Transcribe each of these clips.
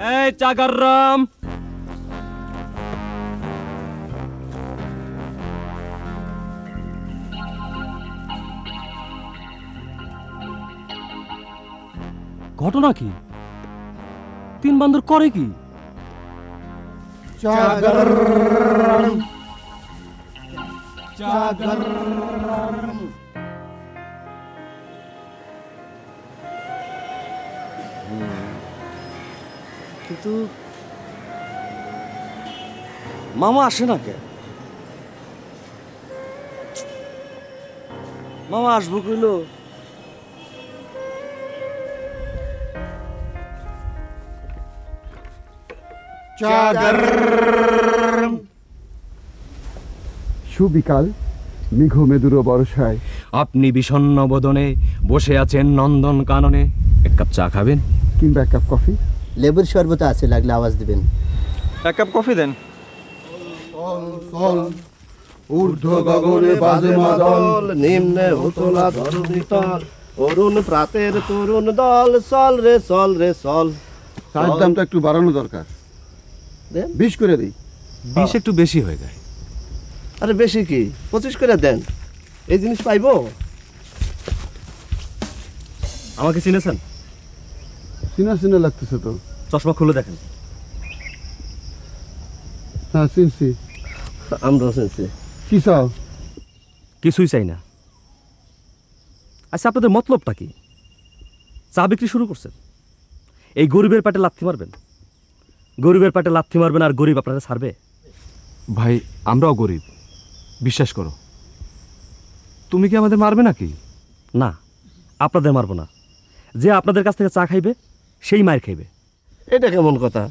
এই চা গরম। ঘটনা কি? তিন বান্দর করে কি? চা গরম চা গরম। কিন্তু মামা আসে না কে? মামা আসবো কইল। সুবিকাল মেঘ মেদুর বর্ষায় আপনি বিষণ্ণ বদনে বসে আছেন নন্দন কাননে। এক কাপ চা খাবেন কিংবা এক কাপ কফি? লেবুর শরবত আছে, লাগলে আওয়াজ দিবেন। এক কাপ কফি দেন। ঊর্ধ্ব গগনে বাজে মাদল, নিম্নে উতলা ধরণী তল, অরুণ প্রাতের তরুণ দল, চল রে চল রে চল। চার দামটা একটু বাড়ানো দরকার। 20 করে দিই। 20 একটু বেশি হয়ে যায়। আরে বেশি কি, 25 করে দেন। এই জিনিস পাইবো? আমাকে চিনেছেন? চিনা চিনা লাগতেছে তো। চশমা খুলে দেখেন। হ্যাঁ চিনছি। আমরা চিনছি। কি চাও? কিছুই চাই না। আচ্ছা, আপনাদের মতলবটা কি? চা বিক্রি শুরু করছেন, এই গরিবের পেটে লাথি মারবেন? গরিবের পেটে লাথি মারবেন আর গরিব আপনারা ছাড়বে? ভাই আমরাও গরিব, বিশ্বাস করো। তুমি কি আমাদের মারবে নাকি? না, আপনাদের মারবো না। যে আপনাদের কাছ থেকে চা খাইবে সেই মায়ের খাইবে। এটা কেমন কথা?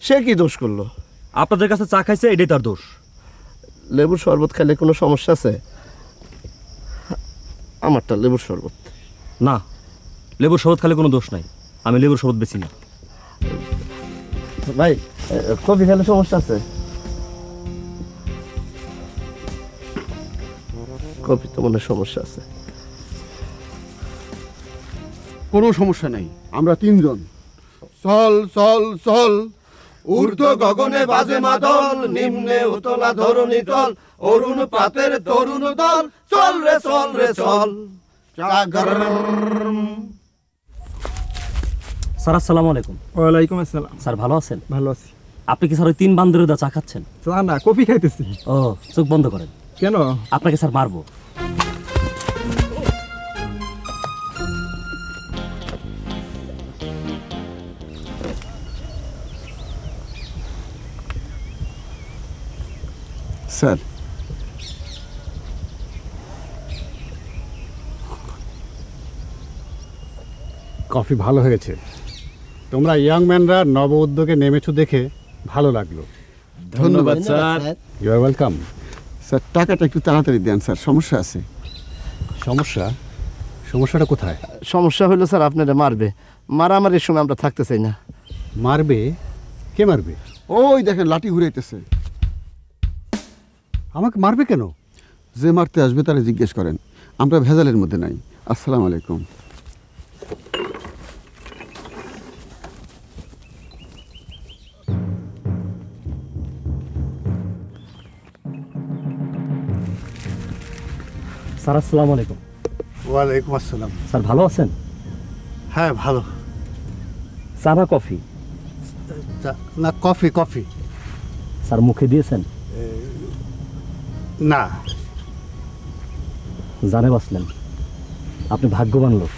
সে কি দোষ করলো? আপনাদের কাছে চা খাইছে, এটাই তার দোষ। লেবুর শরবত খেলে কোনো সমস্যা আছে? আমারটা লেবুর শরবত। না, লেবুর শরবত খেলে কোনো দোষ নাই। আমি লেবুর শরবত বেশি না। ভাই কফি খেলে সমস্যা আছে? কফি তো মনে সমস্যা আছে। কোনো সমস্যা নাই, আমরা তিনজন। চল চল চল, ঊর্ধ্ব গগনে বাজে মাদল, নিম্নে উতলা ধরণী তল, অরুণ প্রাতের তরুণ দল, চল রে চল রে চল। স্যার আসসালামু আলাইকুম। ওয়ালাইকুম আসসালাম। স্যার ভালো আছেন? ভালো আছি। আপনি কি স্যার ওই তিন বান্দরের চা খাচ্ছেন? চা না, কফি খাইতেছি। ও, চোখ বন্ধ করেন। কেন? আপনাকে স্যার মারবো। স্যার কফি ভালো হয়েছে। তোমরা ইয়াং ম্যানরা নব উদ্যোগে নেমেছো দেখে ভালো লাগলো। ধন্যবাদ sir. You are welcome. Sir টাকাটা একটু তাড়াতাড়ি দেন স্যার, সমস্যা আছে। সমস্যাটা কোথায়? সমস্যা হইলো স্যার আপনারা মারবে। মারামারির সময় আমরা থাকতে চাই না। মারবে? কে মারবে? ওই দেখেন লাঠি ঘুরাইতেছে। আমাকে মারবে কেন? যে মারতে আসবে তারা জিজ্ঞেস করেন, আমরা ভেজালের মধ্যে নাই। আসসালামু আলাইকুম। স্যার আসসালামু আলাইকুম। ওয়ালাইকুম আসসালাম। স্যার ভালো আছেন? হ্যাঁ ভালো। চা না কফি? না কফি। স্যার মুখে দিয়েছেন? না। জানে বাসলেন, আপনি ভাগ্যবান লোক।